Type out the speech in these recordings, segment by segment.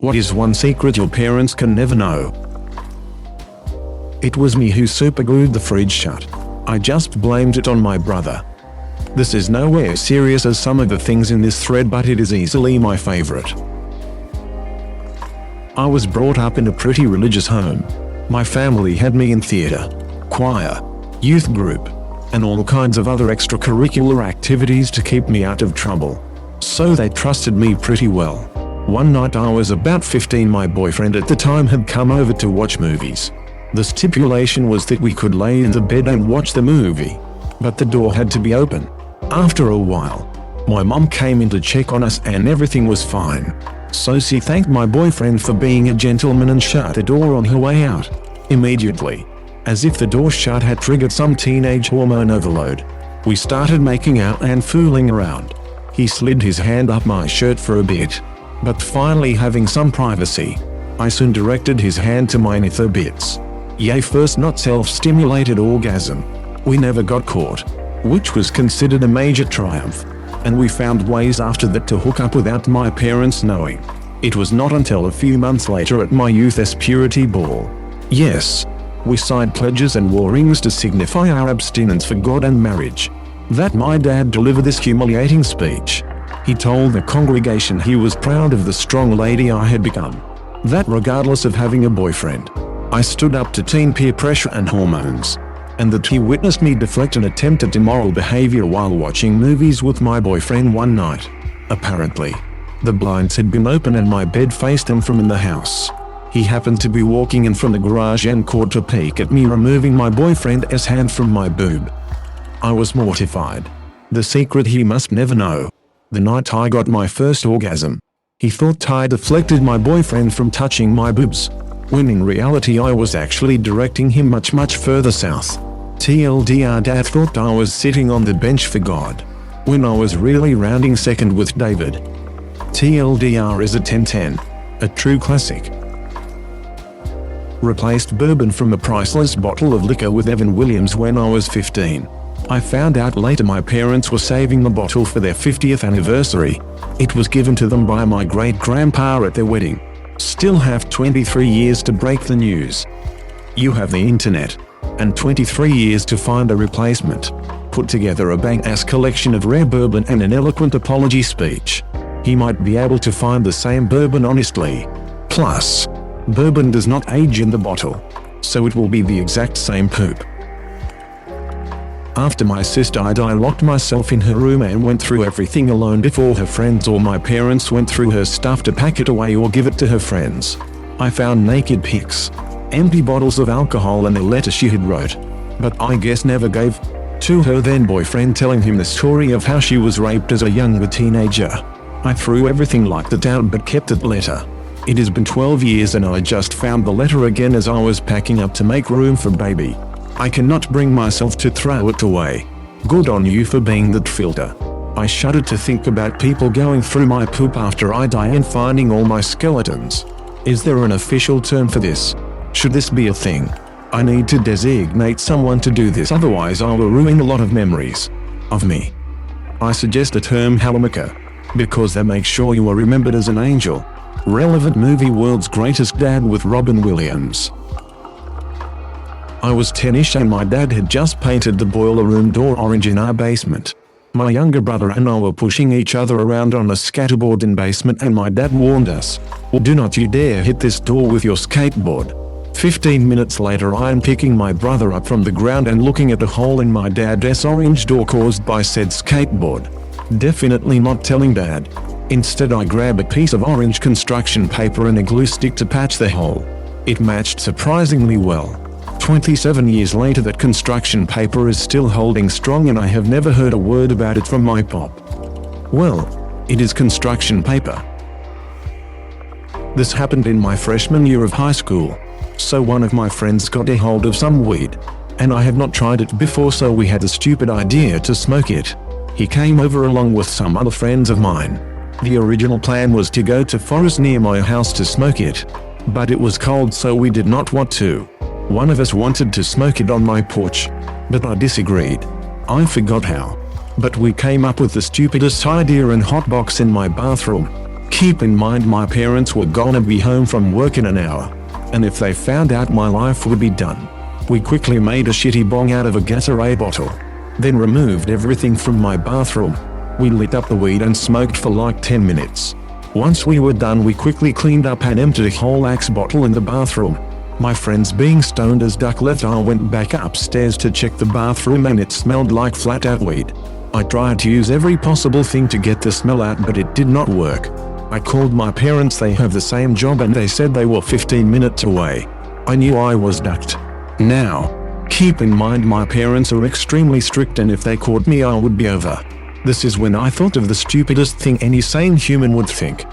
What is one secret your parents can never know? It was me who superglued the fridge shut. I just blamed it on my brother. This is nowhere serious as some of the things in this thread, but it is easily my favorite. I was brought up in a pretty religious home. My family had me in theater, choir, youth group, and all kinds of other extracurricular activities to keep me out of trouble. So they trusted me pretty well. One night I was about 15, my boyfriend at the time had come over to watch movies. The stipulation was that we could lay in the bed and watch the movie, but the door had to be open. After a while, my mom came in to check on us and everything was fine. So she thanked my boyfriend for being a gentleman and shut the door on her way out. Immediately, as if the door shut had triggered some teenage hormone overload, we started making out and fooling around. He slid his hand up my shirt for a bit, but finally having some privacy, I soon directed his hand to my nether bits. Yay, first not self-stimulated orgasm. We never got caught, which was considered a major triumph, and we found ways after that to hook up without my parents knowing. It was not until a few months later at my youth's purity ball. Yes, we signed pledges and wore rings to signify our abstinence for God and marriage. That my dad delivered this humiliating speech. He told the congregation he was proud of the strong lady I had become. That regardless of having a boyfriend, I stood up to teen peer pressure and hormones, and that he witnessed me deflect an attempt at immoral behavior while watching movies with my boyfriend one night. Apparently, the blinds had been open and my bed faced him from in the house. He happened to be walking in from the garage and caught a peek at me removing my boyfriend's hand from my boob. I was mortified. The secret he must never know. The night I got my first orgasm, he thought I deflected my boyfriend from touching my boobs, when in reality I was actually directing him much further south. TLDR, dad thought I was sitting on the bench for God, when I was really rounding second with David. TLDR is a 10-10, a true classic. Replaced bourbon from a priceless bottle of liquor with Evan Williams when I was 15. I found out later my parents were saving the bottle for their 50th anniversary. It was given to them by my great-grandpa at their wedding. Still have 23 years to break the news. You have the internet, and 23 years to find a replacement. Put together a bang-ass collection of rare bourbon and an eloquent apology speech. He might be able to find the same bourbon honestly. Plus, bourbon does not age in the bottle, so it will be the exact same poop. After my sis died, I locked myself in her room and went through everything alone before her friends or my parents went through her stuff to pack it away or give it to her friends. I found naked pics, empty bottles of alcohol and a letter she had wrote, but I guess never gave, to her then boyfriend, telling him the story of how she was raped as a younger teenager. I threw everything like that out but kept that letter. It has been 12 years and I just found the letter again as I was packing up to make room for baby. I cannot bring myself to throw it away. Good on you for being that filter. I shudder to think about people going through my poop after I die and finding all my skeletons. Is there an official term for this? Should this be a thing? I need to designate someone to do this, otherwise I will ruin a lot of memories of me. I suggest the term Halamica, because that makes sure you are remembered as an angel. Relevant movie World's Greatest Dad with Robin Williams. I was 10-ish and my dad had just painted the boiler room door orange in our basement. My younger brother and I were pushing each other around on a scatterboard in basement and my dad warned us, "Do not you dare hit this door with your skateboard." 15 minutes later I am picking my brother up from the ground and looking at the hole in my dad's orange door caused by said skateboard. Definitely not telling dad. Instead I grab a piece of orange construction paper and a glue stick to patch the hole. It matched surprisingly well. 27 years later that construction paper is still holding strong and I have never heard a word about it from my pop. Well, it is construction paper. This happened in my freshman year of high school. So one of my friends got a hold of some weed, and I had not tried it before, so we had the stupid idea to smoke it. He came over along with some other friends of mine. The original plan was to go to forest near my house to smoke it, but it was cold so we did not want to. One of us wanted to smoke it on my porch, but I disagreed. I forgot how, but we came up with the stupidest idea and hotbox in my bathroom. Keep in mind my parents were gonna be home from work in an hour, and if they found out my life would be done. We quickly made a shitty bong out of a Gatorade bottle, then removed everything from my bathroom. We lit up the weed and smoked for like 10 minutes. Once we were done, we quickly cleaned up and emptied a whole Axe bottle in the bathroom. My friends being stoned as duck left, I went back upstairs to check the bathroom and it smelled like flat out weed. I tried to use every possible thing to get the smell out, but it did not work. I called my parents, they have the same job, and they said they were 15 minutes away. I knew I was ducked. Now, keep in mind my parents are extremely strict, and if they caught me I would be over. This is when I thought of the stupidest thing any sane human would think.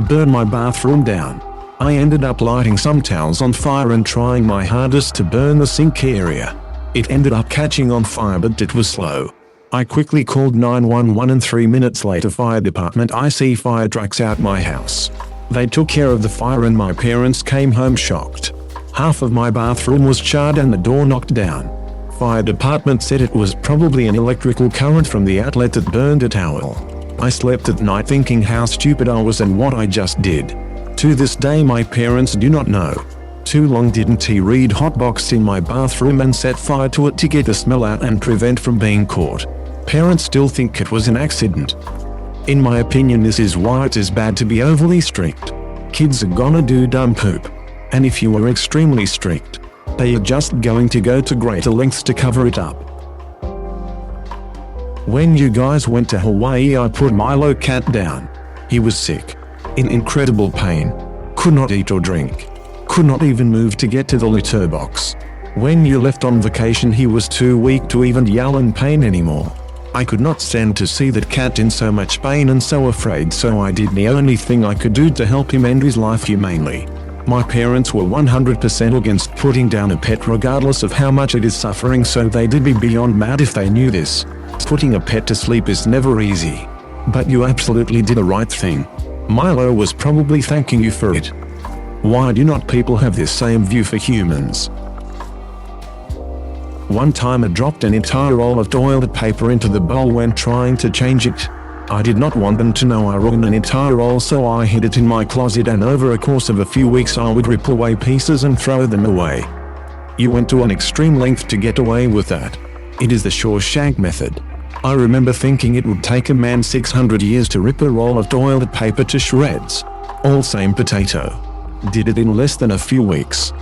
Burn my bathroom down. I ended up lighting some towels on fire and trying my hardest to burn the sink area. It ended up catching on fire, but it was slow. I quickly called 911 and 3 minutes later fire department IC fire trucks out my house. They took care of the fire and my parents came home shocked. Half of my bathroom was charred and the door knocked down. Fire department said it was probably an electrical current from the outlet that burned a towel. I slept at night thinking how stupid I was and what I just did. To this day my parents do not know. Too long didn't he read hotbox in my bathroom and set fire to it to get the smell out and prevent from being caught. Parents still think it was an accident. In my opinion, this is why it is bad to be overly strict. Kids are gonna do dumb poop. And if you are extremely strict, they are just going to go to greater lengths to cover it up. When you guys went to Hawaii, I put Milo cat down. He was sick, in incredible pain, could not eat or drink, could not even move to get to the litter box. When you left on vacation, he was too weak to even yell in pain anymore. I could not stand to see that cat in so much pain and so afraid, so I did the only thing I could do to help him end his life humanely. My parents were 100% against putting down a pet regardless of how much it is suffering, so they did be beyond mad if they knew this. Putting a pet to sleep is never easy. But you absolutely did the right thing. Milo was probably thanking you for it. Why do not people have this same view for humans? One time I dropped an entire roll of toilet paper into the bowl when trying to change it. I did not want them to know I ruined an entire roll, so I hid it in my closet, and over a course of a few weeks I would rip away pieces and throw them away. You went to an extreme length to get away with that. It is the Shawshank method. I remember thinking it would take a man 600 years to rip a roll of toilet paper to shreds. All same potato. Did it in less than a few weeks.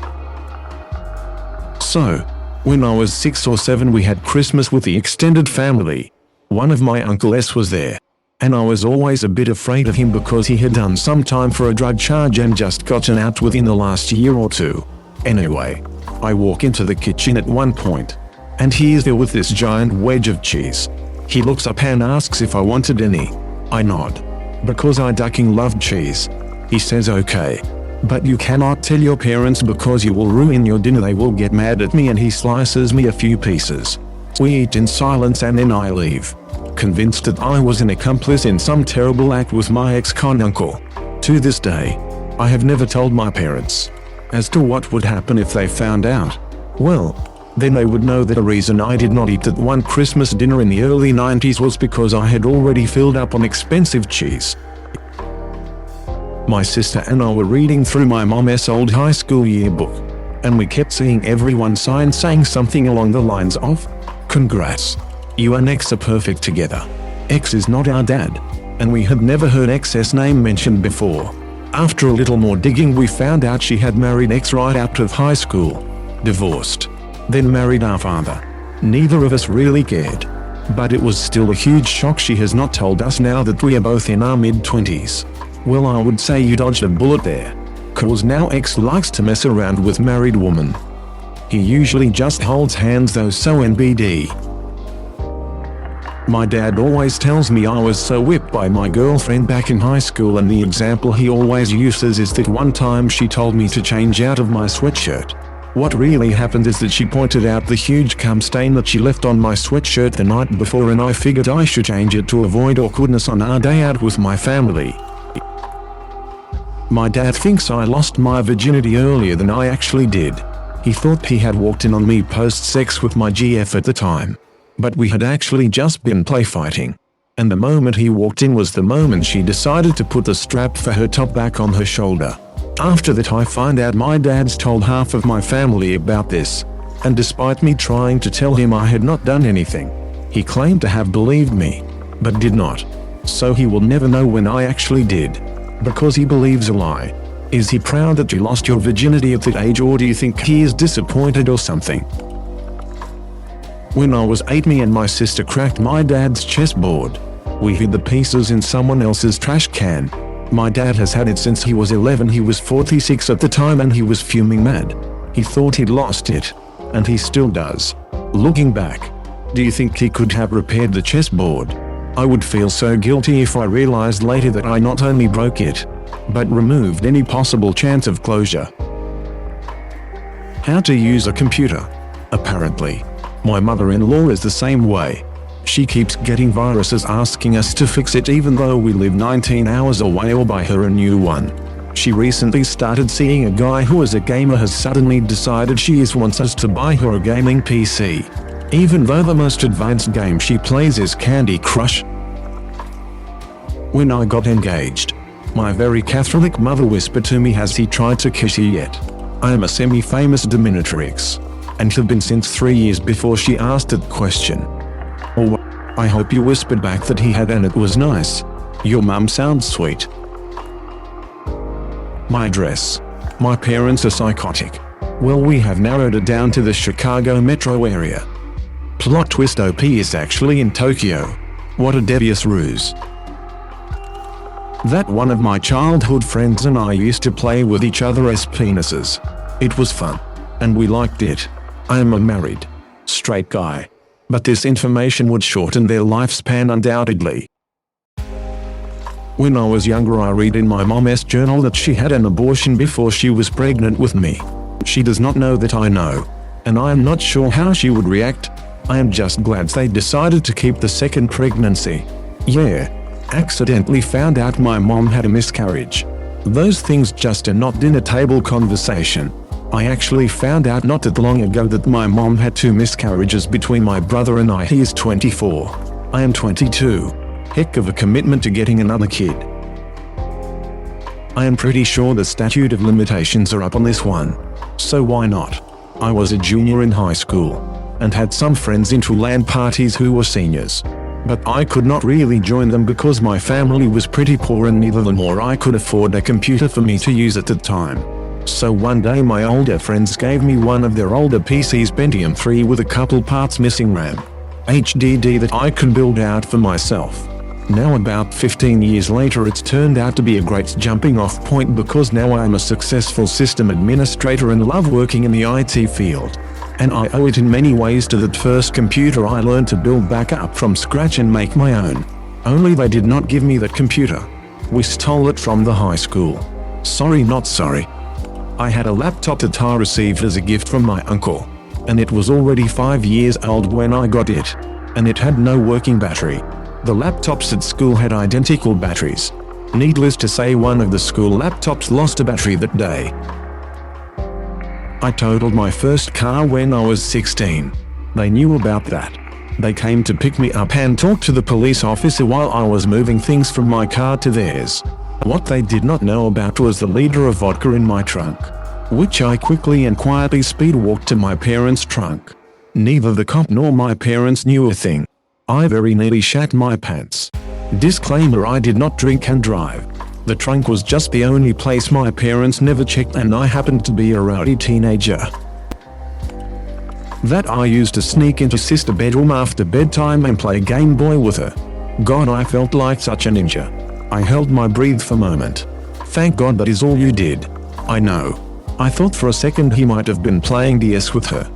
So, when I was 6 or 7, we had Christmas with the extended family. One of my uncles was there, and I was always a bit afraid of him because he had done some time for a drug charge and just gotten out within the last year or two. Anyway, I walk into the kitchen at one point, and he is there with this giant wedge of cheese. He looks up and asks if I wanted any. I nod, because I ducking love cheese. He says okay, but you cannot tell your parents because you will ruin your dinner, they will get mad at me, and he slices me a few pieces. We eat in silence and then I leave, convinced that I was an accomplice in some terrible act with my ex-con uncle. To this day, I have never told my parents. As to what would happen if they found out, well, then they would know that the reason I did not eat that one Christmas dinner in the early 90s was because I had already filled up on expensive cheese. My sister and I were reading through my mom's old high school yearbook, and we kept seeing everyone sign saying something along the lines of, "Congrats. You and X are perfect together. X is not our dad." And we had never heard X's name mentioned before. After a little more digging, we found out she had married X right out of high school, divorced, then married our father. Neither of us really cared, but it was still a huge shock she has not told us now that we are both in our mid-20s. Well, I would say you dodged a bullet there, cause now X likes to mess around with married women. He usually just holds hands though, so NBD. My dad always tells me I was so whipped by my girlfriend back in high school, and the example he always uses is that one time she told me to change out of my sweatshirt. What really happened is that she pointed out the huge cum stain that she left on my sweatshirt the night before, and I figured I should change it to avoid awkwardness on our day out with my family. My dad thinks I lost my virginity earlier than I actually did. He thought he had walked in on me post-sex with my GF at the time, but we had actually just been play fighting. and the moment he walked in was the moment she decided to put the strap for her top back on her shoulder. After that I find out my dad's told half of my family about this, and despite me trying to tell him I had not done anything, he claimed to have believed me, but did not. So he will never know when I actually did, because he believes a lie. Is he proud that you lost your virginity at that age, or do you think he is disappointed or something? When I was 8, me and my sister cracked my dad's chessboard. We hid the pieces in someone else's trash can. My dad has had it since he was 11. He was 46 at the time and he was fuming mad. He thought he'd lost it, and he still does. Looking back, do you think he could have repaired the chessboard? I would feel so guilty if I realized later that I not only broke it, but removed any possible chance of closure. How to use a computer? Apparently, my mother-in-law is the same way. She keeps getting viruses asking us to fix it even though we live 19 hours away or buy her a new one. She recently started seeing a guy who is a gamer has suddenly decided she wants us to buy her a gaming PC, even though the most advanced game she plays is Candy Crush. When I got engaged, my very Catholic mother whispered to me, "Has he tried to kiss you yet?" I am a semi-famous dominatrix, and have been since 3 years before she asked that question. Oh, I hope you whispered back that he had and it was nice. Your mum sounds sweet. My address. My parents are psychotic. Well, we have narrowed it down to the Chicago metro area. Plot twist, OP is actually in Tokyo. What a devious ruse. That one of my childhood friends and I used to play with each other as penises. It was fun, and we liked it. I am a married, straight guy, but this information would shorten their lifespan undoubtedly. When I was younger, I read in my mom's journal that she had an abortion before she was pregnant with me. She does not know that I know, and I am not sure how she would react. I am just glad they decided to keep the second pregnancy. Yeah, accidentally found out my mom had a miscarriage. Those things just are not dinner table conversation. I actually found out not that long ago that my mom had 2 miscarriages between my brother and I. He is 24. I am 22. Heck of a commitment to getting another kid. I am pretty sure the statute of limitations are up on this one. So why not? I was a junior in high school, and had some friends into LAN parties who were seniors. But I could not really join them because my family was pretty poor and neither them or I could afford a computer for me to use at the time. So one day my older friends gave me one of their older PCs, Pentium 3 with a couple parts missing, RAM, HDD, that I could build out for myself. Now about 15 years later, it's turned out to be a great jumping off point because now I am a successful system administrator and love working in the IT field. And I owe it in many ways to that first computer I learned to build back up from scratch and make my own. Only they did not give me that computer. We stole it from the high school. Sorry, not sorry. I had a laptop that I received as a gift from my uncle, and it was already 5 years old when I got it, and it had no working battery. The laptops at school had identical batteries. Needless to say, one of the school laptops lost a battery that day. I totaled my first car when I was 16. They knew about that. They came to pick me up and talk to the police officer while I was moving things from my car to theirs. What they did not know about was the liter of vodka in my trunk, which I quickly and quietly speed walked to my parents' trunk. Neither the cop nor my parents knew a thing. I very nearly shat my pants. Disclaimer: I did not drink and drive. The trunk was just the only place my parents never checked, and I happened to be a rowdy teenager that I used to sneak into sister's bedroom after bedtime and play Game Boy with her. God, I felt like such a ninja. I held my breath for a moment. Thank God that is all you did. I know. I thought for a second he might have been playing DS with her.